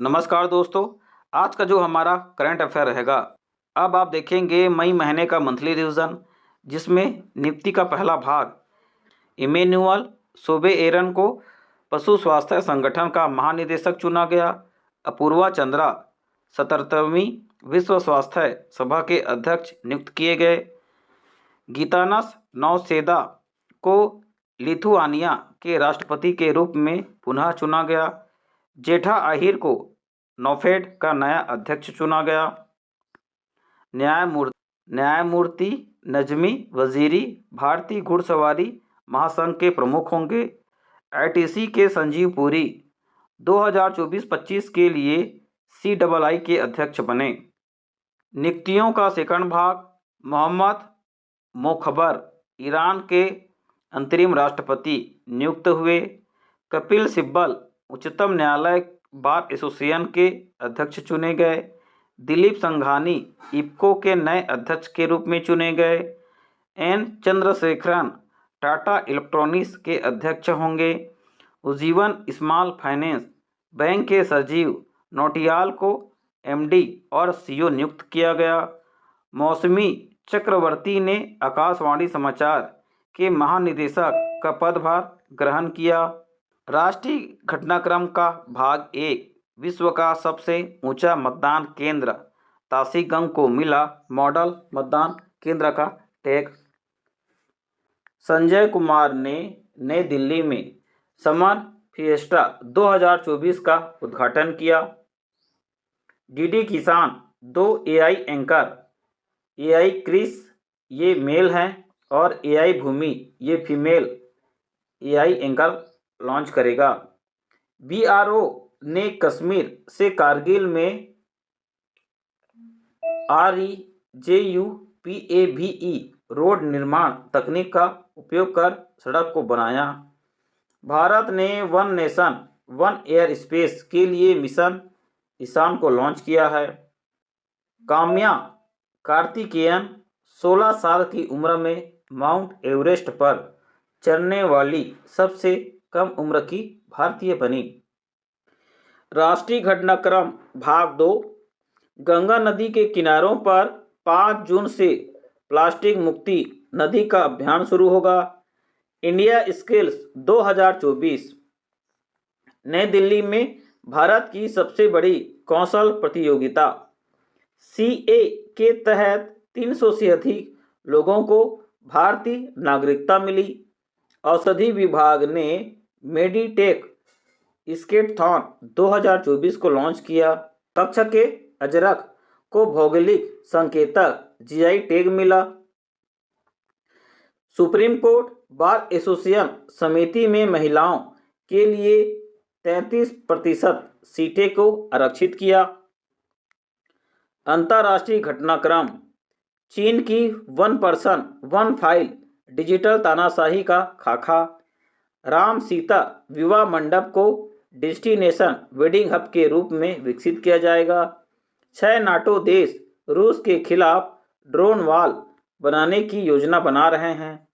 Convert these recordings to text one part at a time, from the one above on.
नमस्कार दोस्तों। आज का जो हमारा करंट अफेयर रहेगा, अब आप देखेंगे मई महीने का मंथली रिवीजन, जिसमें निफ्टी का पहला भाग इमेनुअल सोबे एरन को पशु स्वास्थ्य संगठन का महानिदेशक चुना गया। अपूर्वा चंद्रा 77वीं विश्व स्वास्थ्य सभा के अध्यक्ष नियुक्त किए गए। गीतानस नौसेदा को लिथुआनिया के राष्ट्रपति के रूप में पुनः चुना गया। जेठा आहिर को नौफेड का नया अध्यक्ष चुना गया। न्यायमूर्ति नजमी वजीरी भारतीय घुड़सवारी महासंघ के प्रमुख होंगे। आईटीसी के संजीव पुरी 2024-25 के लिए CII के अध्यक्ष बने। नियुक्तियों का सेकंड भाग मोहम्मद मोखबर ईरान के अंतरिम राष्ट्रपति नियुक्त हुए। कपिल सिब्बल उच्चतम न्यायालय बार एसोसिएशन के अध्यक्ष चुने गए। दिलीप संघानी इफ्को के नए अध्यक्ष के रूप में चुने गए। एन चंद्रशेखरन टाटा इलेक्ट्रॉनिक्स के अध्यक्ष होंगे। उज्जीवन स्मॉल फाइनेंस बैंक के सचिव नोटियाल को MD और CEO नियुक्त किया गया। मौसमी चक्रवर्ती ने आकाशवाणी समाचार के महानिदेशक का पदभार ग्रहण किया। राष्ट्रीय घटनाक्रम का भाग 1 विश्व का सबसे ऊंचा मतदान केंद्र ताशीगंज को मिला मॉडल मतदान केंद्र का टैग। संजय कुमार ने नई दिल्ली में समर फिएस्टा 2024 का उद्घाटन किया। डीडी किसान 2 AI एंकर, AI क्रिस ये मेल हैं और AI भूमि ये फीमेल AI एंकर लॉन्च करेगा। BRO ने कश्मीर से कारगिल में REJUPAVE रोड निर्माण तकनीक का उपयोग कर सड़क को बनाया। भारत ने one nation one air space के लिए मिशन ईशान को लॉन्च किया है। काम्या कार्तिकेयन 16 साल की उम्र में माउंट एवरेस्ट पर चढ़ने वाली सबसे कम उम्र की भारतीय बनी। राष्ट्रीय घटनाक्रम भाग 2 गंगा नदी के किनारों पर 5 जून से प्लास्टिक मुक्ति नदी का अभियान शुरू होगा। इंडिया स्किल्स 2024 नई दिल्ली में भारत की सबसे बड़ी कौशल प्रतियोगिता। CA के तहत 300 से अधिक लोगों को भारतीय नागरिकता मिली। औषधि विभाग ने मेडिटेक स्केटथॉन 2024 को लॉन्च किया। कच्छ के अजरक को भौगोलिक संकेतक GI टैग मिला। सुप्रीम कोर्ट बार एसोसिएशन समिति में महिलाओं के लिए 33% सीटें को आरक्षित किया। अंतर्राष्ट्रीय घटनाक्रम चीन की 1 पर्सन 1 फाइल डिजिटल तानाशाही का खाका। राम सीता विवाह मंडप को डेस्टिनेशन वेडिंग हब के रूप में विकसित किया जाएगा। 6 नाटो देश रूस के खिलाफ ड्रोन वॉल बनाने की योजना बना रहे हैं।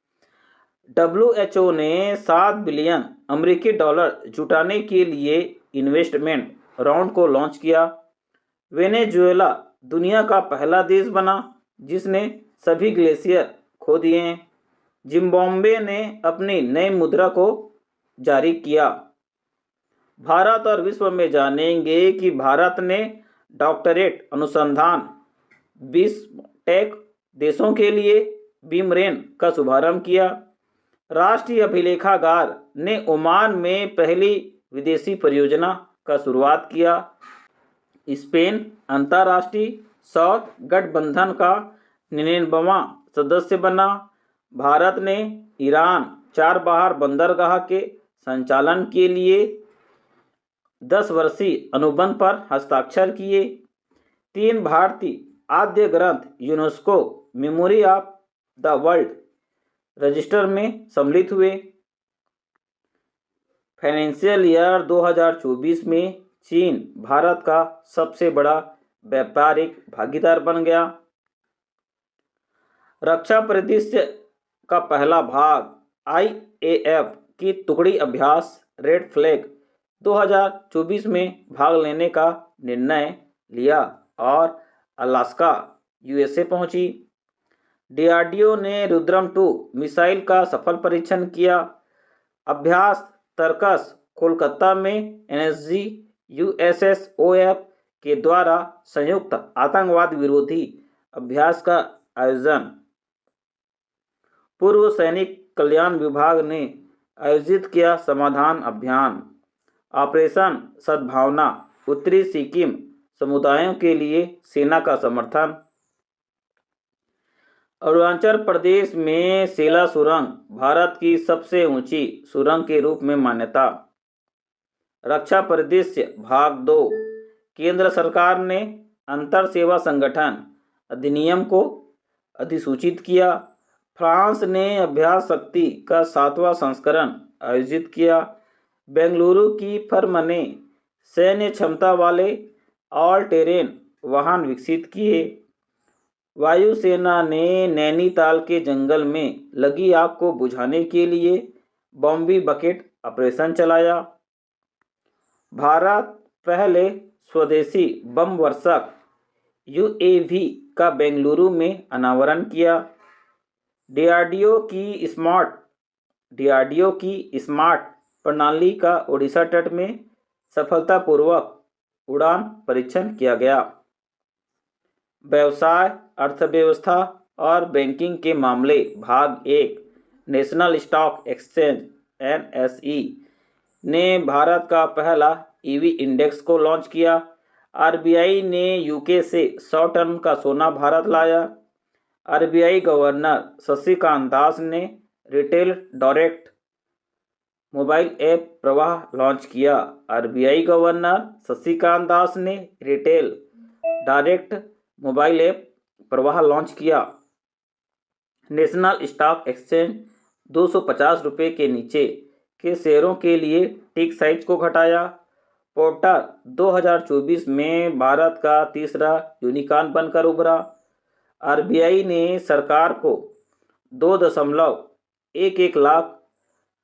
WHO ने 7 बिलियन अमेरिकी डॉलर जुटाने के लिए इन्वेस्टमेंट राउंड को लॉन्च किया। वेनेजुएला दुनिया का पहला देश बना जिसने सभी ग्लेशियर खो दिए। जिम्बाब्वे ने अपनी नई मुद्रा को जारी किया। भारत और विश्व में जानेंगे कि भारत ने डॉक्टरेट अनुसंधान 20 टेक देशों के लिए बीमरेन का शुभारंभ किया। राष्ट्रीय अभिलेखागार ने ओमान में पहली विदेशी परियोजना का शुरुआत किया। स्पेन अंतर्राष्ट्रीय सौर गठबंधन का 99वां सदस्य बना। भारत ने ईरान चाबहार बंदरगाह के संचालन के लिए 10 वर्षीय अनुबंध पर हस्ताक्षर किए। 3 भारतीय आद्य ग्रंथ UNESCO memory of the world register में सम्मिलित हुए। फाइनेंशियल ईयर 2024 में चीन भारत का सबसे बड़ा व्यापारिक भागीदार बन गया। रक्षा परिदृश्य का पहला भाग IAF की टुकड़ी अभ्यास रेड फ्लैग 2024 में भाग लेने का निर्णय लिया और अलास्का यूएसए पहुंची। डीआरडीओ ने रुद्रम-2 मिसाइल का सफल परीक्षण किया। अभ्यास तर्कस कोलकाता में एनएसजी यूएसएसओएफ के द्वारा संयुक्त आतंकवाद विरोधी अभ्यास का आयोजन। पूर्व सैनिक कल्याण विभाग ने आयोजित किया समाधान अभियान। ऑपरेशन सद्भावना, उत्तरी सिक्किम समुदायों के लिए सेना का समर्थन। अरुणाचल प्रदेश में सेला सुरंग भारत की सबसे ऊंची सुरंग के रूप में मान्यता। रक्षा परिदृश्य भाग 2। केंद्र सरकार ने अंतर सेवा संगठन अधिनियम को अधिसूचित किया। फ्रांस ने अभ्यास शक्ति का 7वां संस्करण आयोजित किया। बेंगलुरु की फर्म ने सैन्य क्षमता वाले ऑल टेरेन वाहन विकसित किए। वायुसेना ने नैनीताल के जंगल में लगी आग को बुझाने के लिए बॉम्बी बकेट ऑपरेशन चलाया। भारत पहले स्वदेशी बम वर्षक यूएवी का बेंगलुरु में अनावरण किया। डीआरडीओ की स्मार्ट प्रणाली का ओडिशा तट में सफलतापूर्वक उड़ान परीक्षण किया गया। व्यवसाय, अर्थव्यवस्था और बैंकिंग के मामले भाग 1। नेशनल स्टॉक एक्सचेंज एनएसई ने भारत का पहला ईवी इंडेक्स को लॉन्च किया। आरबीआई ने यूके से 100 टन का सोना भारत लाया। आरबीआई गवर्नर शक्तिकांत दास ने रिटेल डायरेक्ट मोबाइल ऐप प्रवाह लॉन्च किया। आरबीआई गवर्नर शक्तिकांत दास ने रिटेल डायरेक्ट मोबाइल ऐप प्रवाह लॉन्च किया। नेशनल स्टॉक एक्सचेंज 250 रुपये के नीचे के शेयरों के लिए टिक साइज को घटाया। पोर्टर 2024 में भारत का तीसरा यूनिकॉर्न बनकर उभरा। आरबीआई ने सरकार को 2.11 लाख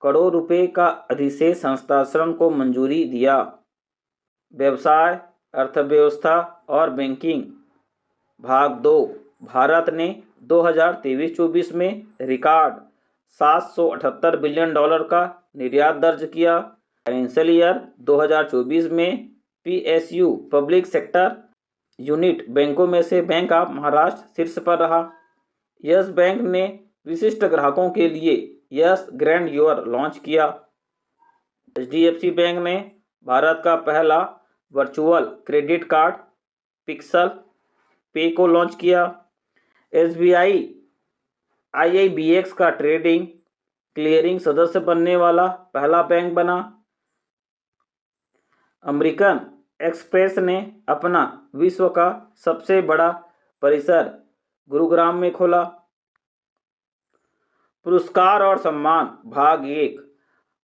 करोड़ रुपए का अधिशेष हस्तांतरण को मंजूरी दिया। व्यवसाय, अर्थव्यवस्था और बैंकिंग भाग 2। भारत ने 2023-24 में रिकॉर्ड $778 बिलियन का निर्यात दर्ज किया। फाइनेंशियल ईयर 2024 में पीएसयू पब्लिक सेक्टर यूनिट बैंकों में से बैंक ऑफ महाराष्ट्र शीर्ष पर रहा। यस बैंक ने विशिष्ट ग्राहकों के लिए यस ग्रैंड ईयर लॉन्च किया। एचडीएफसी बैंक ने भारत का पहला वर्चुअल क्रेडिट कार्ड पिक्सल पे को लॉन्च किया। एसबीआई आईआईबीएक्स का ट्रेडिंग क्लियरिंग सदस्य बनने वाला पहला बैंक बना। अमेरिकन एक्सप्रेस ने अपना विश्व का सबसे बड़ा परिसर गुरुग्राम में खोला। पुरस्कार और सम्मान भाग 1।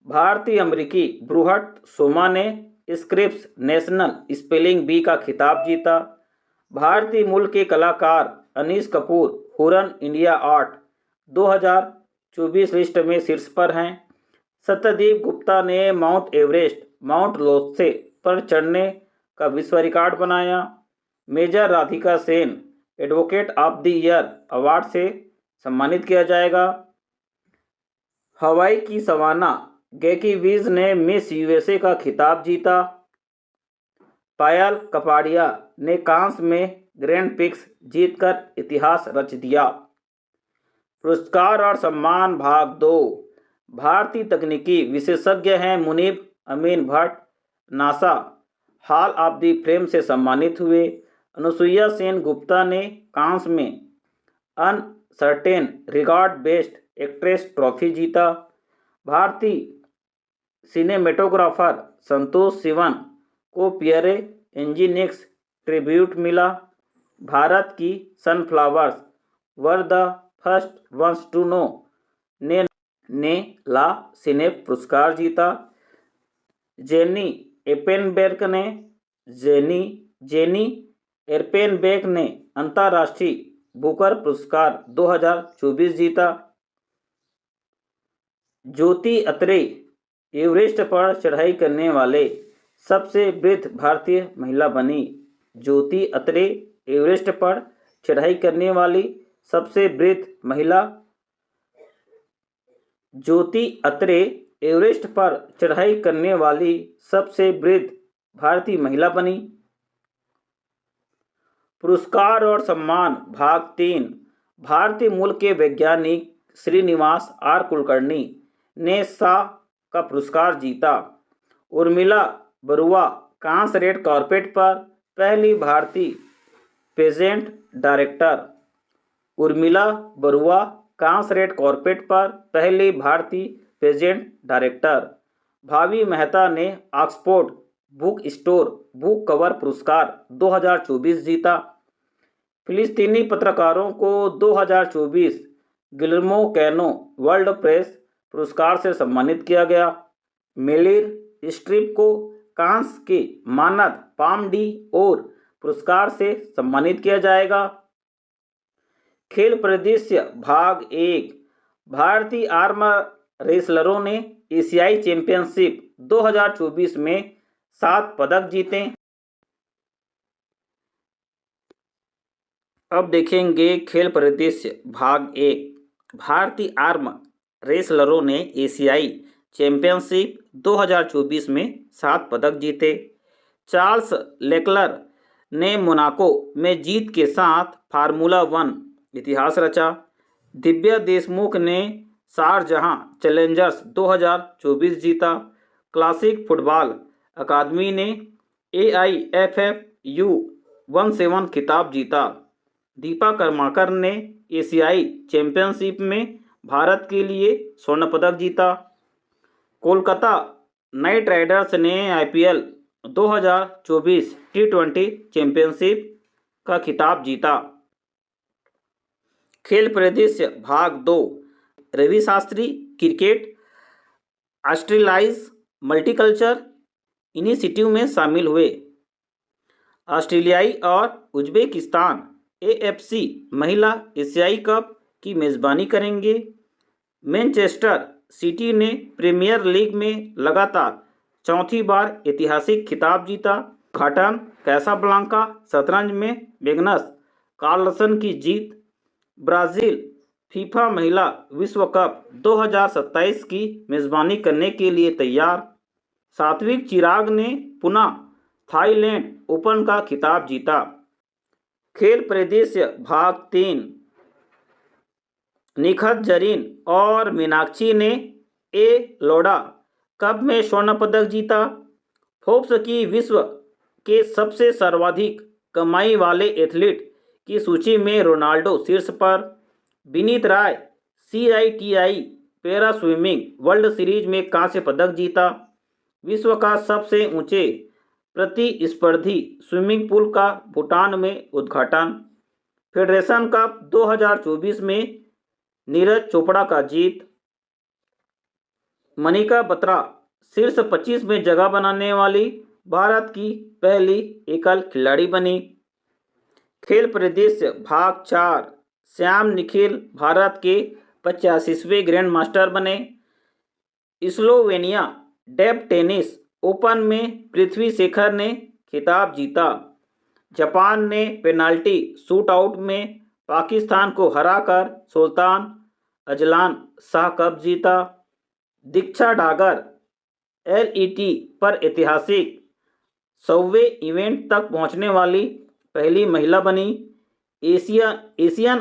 भारतीय अमेरिकी ब्रूहट सोमा ने स्क्रिप्स नेशनल स्पेलिंग बी का खिताब जीता। भारतीय मूल के कलाकार Anish Kapoor Huron India art 2024 list में शीर्ष पर हैं। सत्यदीप गुप्ता ने माउंट एवरेस्ट माउंट लोत्से पर चढ़ने का विश्व रिकॉर्ड बनाया। Major Radhika Sen advocate of the year award से सम्मानित किया जाएगा। हवाई की सवाना गैकी वीज ने मिस यूएसए का खिताब जीता। पायल कपाड़िया ने कांस्य में ग्रैंड पिक्स जीतकर इतिहास रच दिया। पुरस्कार और सम्मान भाग 2। भारतीय तकनीकी विशेषज्ञ हैं Munib Amin Bhatt NASA hall of the fame से सम्मानित हुए। अनुसुईया सेन गुप्ता ने कांस्य में Un Certain Regard best actress trophy जीता। भारतीय सिनेमेटोग्राफर संतोष सिवन को पियरे इंजीनिक्स ट्रिब्यूट मिला। भारत की sunflowers were the first ones to know ने ला सिनेफ पुरस्कार जीता। जेनी एरपेनबेक ने अंतर्राष्ट्रीय बुकर पुरस्कार 2024 जीता। ज्योति अत्रे एवरेस्ट पर चढ़ाई करने वाले सबसे वृद्ध भारतीय महिला बनी। ज्योति अत्रे एवरेस्ट पर चढ़ाई करने वाली सबसे वृद्ध महिला। ज्योति अत्रे एवरेस्ट पर चढ़ाई करने वाली सबसे वृद्ध भारतीय महिला बनी। पुरस्कार और सम्मान भाग 3। भारतीय मूल के वैज्ञानिक श्रीनिवास आर कुलकर्णी ने शाह का पुरस्कार जीता। उर्मिला बरुआ कांस्य रेड कार्पेट पर पहली भारतीय पेजेंट डायरेक्टर। उर्मिला बरुआ कांस्य रेड कार्पेट पर पहली भारतीय पेजेंट डायरेक्टर। भावी मेहता ने Oxford book store book cover पुरस्कार 2024 जीता। फिलिस्तीनी पत्रकारों को 2024 गिलर्मो कैनो वर्ल्ड प्रेस पुरस्कार से सम्मानित किया गया। मेलिर स्ट्रीप को कांस के मानद पाम डी और पुरस्कार से सम्मानित किया जाएगा। खेल परिदृश्य भाग 1। भारतीय आर्म रेसलरों ने एशियाई चैंपियनशिप 2024 में 7 पदक जीते। अब देखेंगे खेल परिदृश्य भाग 1। भारतीय आर्म रेसलरों ने एशियाई चैंपियनशिप 2024 में 7 पदक जीते। चार्ल्स लेक्लर ने मोनाको में जीत के साथ फार्मूला 1 इतिहास रचा। दिव्या देशमुख ने शारजहां चैलेंजर्स 2024 जीता। क्लासिक फुटबॉल अकादमी ने AIFF U17 खिताब जीता। दीपा कर्माकर ने एशियाई चैंपियनशिप में भारत के लिए स्वर्ण पदक जीता। कोलकाता नाइट राइडर्स ने IPL 2024 T20 चैंपियनशिप का खिताब जीता। खेल परिदृश्य भाग 2। Ravi Shastri cricket Australia's multiculture initiative में शामिल हुए। ऑस्ट्रेलियाई और उज्बेकिस्तान AFC महिला एशियाई कप की मेज़बानी करेंगे। मैनचेस्टर सिटी ने प्रीमियर लीग में लगातार चौथी बार ऐतिहासिक खिताब जीता। उद्घाटन कैसाब्लांका शतरंज में मैग्नस कार्लसन की जीत। ब्राज़ील फीफा महिला विश्व कप 2027 की मेज़बानी करने के लिए तैयार। सात्विक चिराग ने पुनः थाईलैंड ओपन का खिताब जीता। खेल परिदृश्य भाग 3। निखत जरीन और मीनाक्षी ने लोडा कप में स्वर्ण पदक जीता। फोर्ब्स की विश्व के सबसे सर्वाधिक कमाई वाले एथलीट की सूची में रोनाल्डो शीर्ष पर। विनीत राय CITI para swimming world series में कांस्य पदक जीता। विश्व का सबसे ऊंचे प्रतिस्पर्धी स्विमिंग पूल का भूटान में उद्घाटन। फेडरेशन कप 2024 में नीरज चोपड़ा का जीत। मनिका बत्रा शीर्ष 25 में जगह बनाने वाली भारत की पहली एकल खिलाड़ी बनी। खेल परिदृश्य भाग 4। श्याम निखिल भारत के 85वें ग्रैंड मास्टर बने। स्लोवेनिया डेब टेनिस ओपन में पृथ्वी शेखर ने खिताब जीता। जापान ने पेनाल्टी शूटआउट में पाकिस्तान को हराकर सुल्तान अजलान शाह कप जीता। दीक्षा डागर LET पर ऐतिहासिक 100वें इवेंट तक पहुंचने वाली पहली महिला बनी। एशियन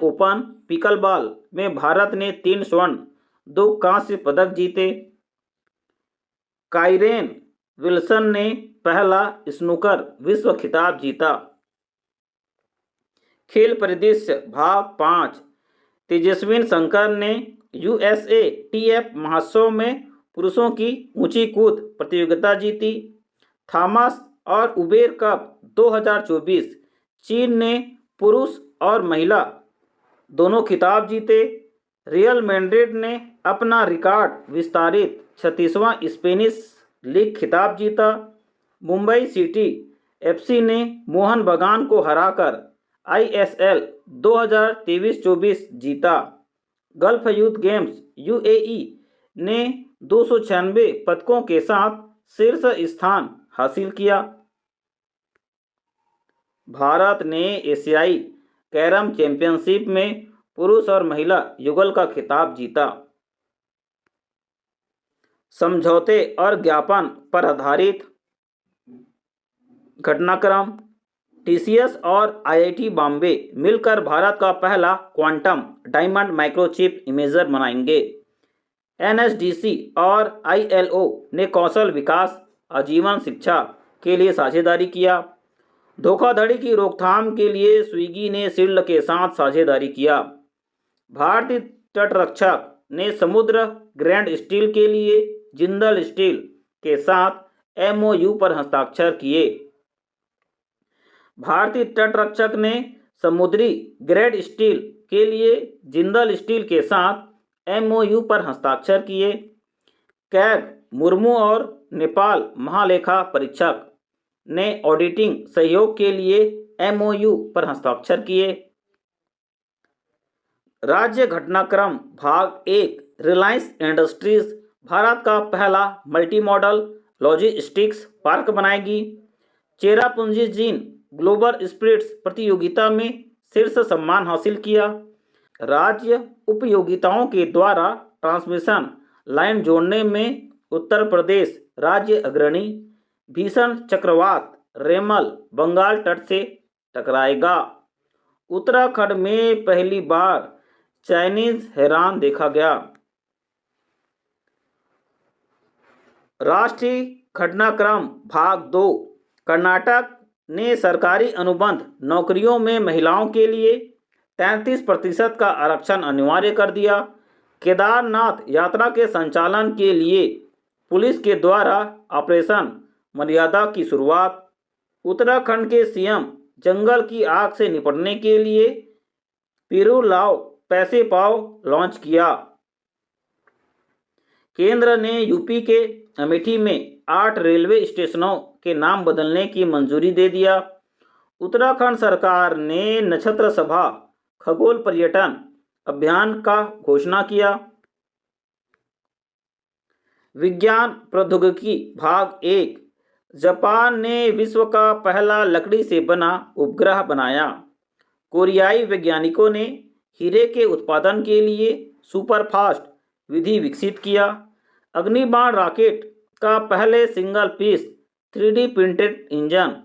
ओपन पिकलबॉल में भारत ने 3 स्वर्ण 2 कांस्य पदक जीते। काइरेन विल्सन ने पहला स्नूकर विश्व खिताब जीता। खेल परिदृश्य भाग 5। तेजस्विन शंकर ने USATF महोत्सव में पुरुषों की ऊंची कूद प्रतियोगिता जीती। थॉमस और उबेर कप 2024 चीन ने पुरुष और महिला दोनों खिताब जीते। रियल मैड्रिड ने अपना रिकॉर्ड विस्तारित 36वां स्पेनिश लीग खिताब जीता। मुंबई सिटी FC ने मोहन बगान को हराकर ISL 2023-24 जीता। गल्फ यूथ गेम्स UAE ने 296 पदकों के साथ शीर्ष स्थान हासिल किया। भारत ने एशियाई कैरम चैंपियनशिप में पुरुष और महिला युगल का खिताब जीता। समझौते और ज्ञापन पर आधारित घटनाक्रम। टीसीएस और आईआईटी बॉम्बे मिलकर भारत का पहला क्वांटम डायमंड माइक्रोचिप इमेजर बनाएंगे। एनएसडीसी और आईएलओ ने कौशल विकास आजीवन शिक्षा के लिए साझेदारी किया। धोखाधड़ी की रोकथाम के लिए स्विगी ने शील्ड के साथ साझेदारी किया। भारतीय तटरक्षक ने समुद्र ग्रैंड स्टील के लिए जिंदल स्टील के साथ एमओयू पर हस्ताक्षर किए। भारतीय तटरक्षक ने समुद्री ग्रेड स्टील के लिए जिंदल स्टील के साथ एमओयू पर हस्ताक्षर किए। कैग मुर्मू और नेपाल महालेखा परीक्षक ने ऑडिटिंग सहयोग के लिए एमओयू पर हस्ताक्षर किए। राज्य घटनाक्रम भाग 1। रिलायंस इंडस्ट्रीज भारत का पहला मल्टी मॉडल लॉजिस्टिक्स पार्क बनाएगी। चेरापूंजी जीन ग्लोबल स्पिरिट्स प्रतियोगिता में शीर्ष सम्मान हासिल किया। राज्य उपयोगिताओं के द्वारा ट्रांसमिशन लाइन जोड़ने में उत्तर प्रदेश राज्य अग्रणी। भीषण चक्रवात रेमल बंगाल तट से टकराएगा। उत्तराखंड में पहली बार चाइनीज हेरान देखा गया। राष्ट्रीय घटनाक्रम भाग 2। कर्नाटक ने सरकारी अनुबंध नौकरियों में महिलाओं के लिए 33% का आरक्षण अनिवार्य कर दिया। केदारनाथ यात्रा के संचालन के लिए पुलिस के द्वारा ऑपरेशन मर्यादा की शुरुआत। उत्तराखंड के सीएम जंगल की आग से निपटने के लिए पिरू लाओ पैसे पाओ लॉन्च किया। केंद्र ने यूपी के अमेठी में 8 रेलवे स्टेशनों के नाम बदलने की मंजूरी दे दिया। उत्तराखंड सरकार ने नक्षत्र सभा खगोल पर्यटन अभियान का घोषणा किया। विज्ञान प्रौद्योगिकी भाग 1। जापान ने विश्व का पहला लकड़ी से बना उपग्रह बनाया। कोरियाई वैज्ञानिकों ने हीरे के उत्पादन के लिए सुपरफास्ट विधि विकसित किया। अग्निबाण रॉकेट का पहले single piece 3D printed engine.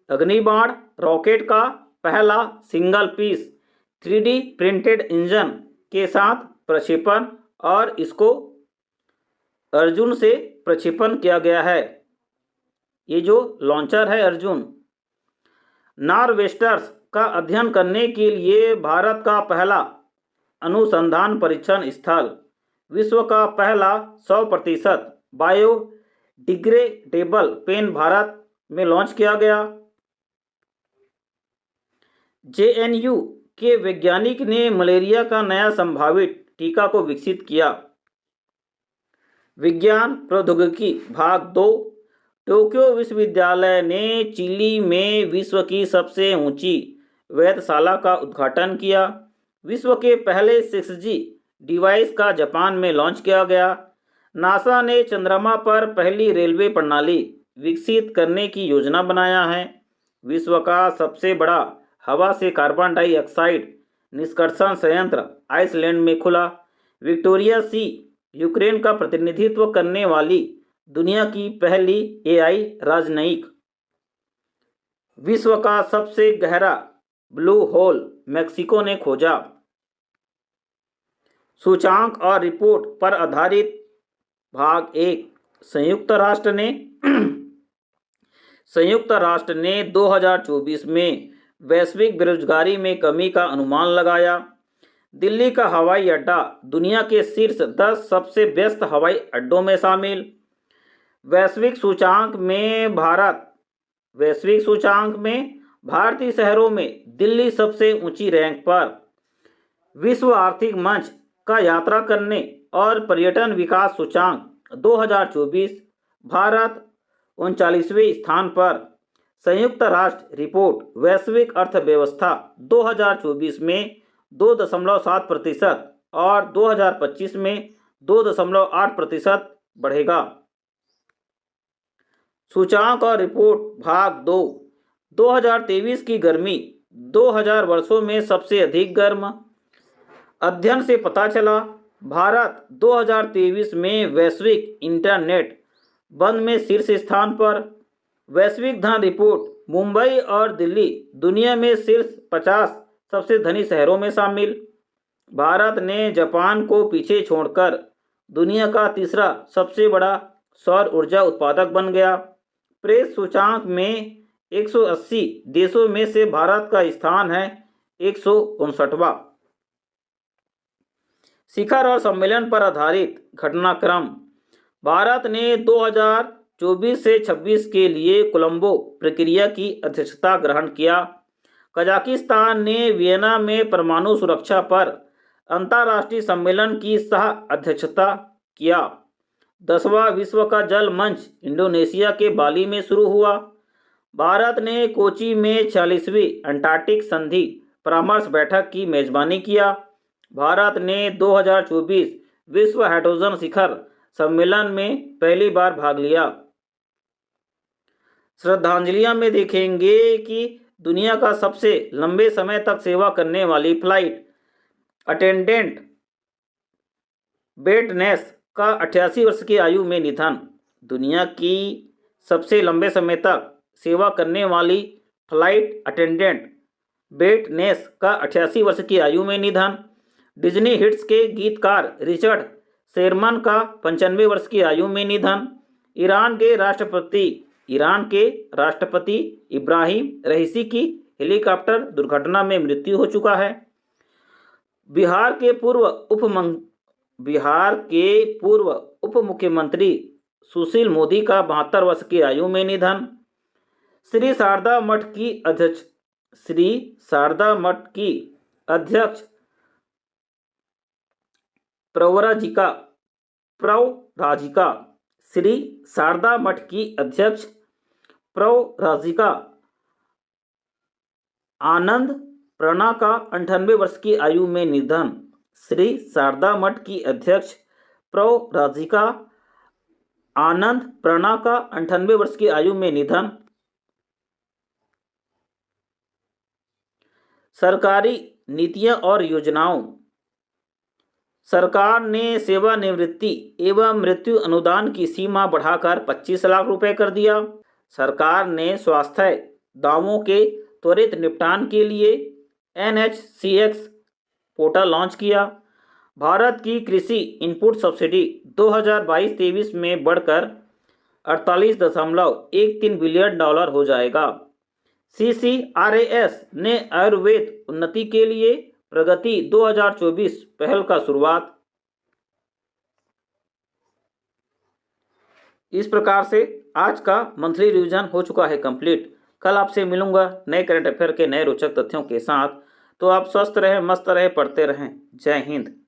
Agnibaan rocket का पहला single piece 3D printed engine के साथ प्रक्षेपण और इसको अर्जुन से प्रक्षेपण किया गया है। ये जो लॉन्चर है अर्जुन। नॉर्वेस्टर्स का अध्ययन करने के लिए भारत का पहला अनुसंधान परीक्षण स्थल। विश्व का पहला 100% बायोडिग्रेडेबल पेन भारत में लॉन्च किया गया। जेएनयू के वैज्ञानिक ने मलेरिया का नया संभावित टीका को विकसित किया। विज्ञान प्रौद्योगिकी भाग 2। टोक्यो विश्वविद्यालय ने चिली में विश्व की सबसे ऊंची वेधशाला का उद्घाटन किया। विश्व के पहले 6G डिवाइस का जापान में लॉन्च किया गया। नासा ने चंद्रमा पर पहली रेलवे प्रणाली विकसित करने की योजना बनाया है। विश्व का सबसे बड़ा हवा से कार्बन डाइऑक्साइड निष्कर्षण संयंत्र आइसलैंड में खुला। विक्टोरिया सी यूक्रेन का प्रतिनिधित्व करने वाली दुनिया की पहली एआई राजनयिक। विश्व का सबसे गहरा ब्लू होल मेक्सिको ने खोजा। सूचांक और रिपोर्ट पर आधारित भाग 1। संयुक्त राष्ट्र ने 2024 में वैश्विक बेरोजगारी में कमी का अनुमान लगाया। दिल्ली का हवाई अड्डा दुनिया के शीर्ष 10 सबसे व्यस्त हवाई अड्डों में शामिल। वैश्विक सूचांक में भारतीय शहरों में दिल्ली सबसे ऊंची रैंक पर। विश्व आर्थिक मंच का यात्रा करने और पर्यटन विकास सूचांक 2024 भारत 39वें स्थान पर। संयुक्त राष्ट्र रिपोर्ट वैश्विक अर्थव्यवस्था 2024 में 2.7% और 2025 में 2.8% बढ़ेगा। सूचकांक और रिपोर्ट भाग 2। 2023 की गर्मी 2000 वर्षों में सबसे अधिक गर्म। अध्ययन से पता चला भारत 2023 में वैश्विक इंटरनेट बंद में शीर्ष स्थान पर। वैश्विक धन रिपोर्ट मुंबई और दिल्ली दुनिया में शीर्ष 50 सबसे धनी शहरों में शामिल। भारत ने जापान को पीछे छोड़कर दुनिया का तीसरा सबसे बड़ा सौर ऊर्जा उत्पादक बन गया। प्रेस सूचकांक में 180 देशों में से भारत का स्थान है 159वां। शिखर और सम्मेलन पर आधारित घटनाक्रम। भारत ने 2024 से 26 के लिए कोलंबो प्रक्रिया की अध्यक्षता ग्रहण किया। कजाकिस्तान ने वियना में परमाणु सुरक्षा पर अंतर्राष्ट्रीय सम्मेलन की सह अध्यक्षता किया। 10वां विश्व का जल मंच इंडोनेशिया के बाली में शुरू हुआ। भारत ने कोची में 46वीं अंटार्कटिक संधि परामर्श बैठक की मेजबानी किया। भारत ने 2024 विश्व हाइड्रोजन शिखर सम्मेलन में पहली बार भाग लिया। श्रद्धांजलियां में देखेंगे कि दुनिया का सबसे लंबे समय तक सेवा करने वाली फ्लाइट अटेंडेंट बेट नेस का 88 वर्ष की आयु में निधन। दुनिया की सबसे लंबे समय तक सेवा करने वाली फ्लाइट अटेंडेंट बेट नेस का 88 वर्ष की आयु में निधन। डिज्नी हिट्स के गीतकार रिचर्ड शेरमन का 95 वर्ष की आयु में निधन। ईरान के राष्ट्रपति इब्राहिम रईसी की हेलीकॉप्टर दुर्घटना में मृत्यु हो चुका है। बिहार के पूर्व उप मुख्यमंत्री सुशील मोदी का 72 वर्ष की आयु में निधन। श्री शारदा मठ की अध्यक्ष प्रवराजिका आनंद प्रणा का 98 वर्ष की आयु में निधन। श्री शारदा मठ की अध्यक्ष प्रवराजिका आनंद प्रणा का 98 वर्ष की आयु में निधन। सरकारी नीतियां और योजनाओं। सरकार ने सेवानिवृत्ति एवं मृत्यु अनुदान की सीमा बढ़ाकर 25 लाख रुपए कर दिया। सरकार ने स्वास्थ्य दावों के त्वरित निपटान के लिए NHCX पोर्टल लॉन्च किया। भारत की कृषि इनपुट सब्सिडी 2022-23 में बढ़कर $48.13 बिलियन हो जाएगा। CCRAS ने आयुर्वेद उन्नति के लिए प्रगति 2024 पहल का शुरुआत। इस प्रकार से आज का मंथली रिवीजन हो चुका है कंप्लीट। कल आपसे मिलूंगा नए करंट अफेयर के नए रोचक तथ्यों के साथ। तो आप स्वस्थ रहें, मस्त रहें, पढ़ते रहें। जय हिंद।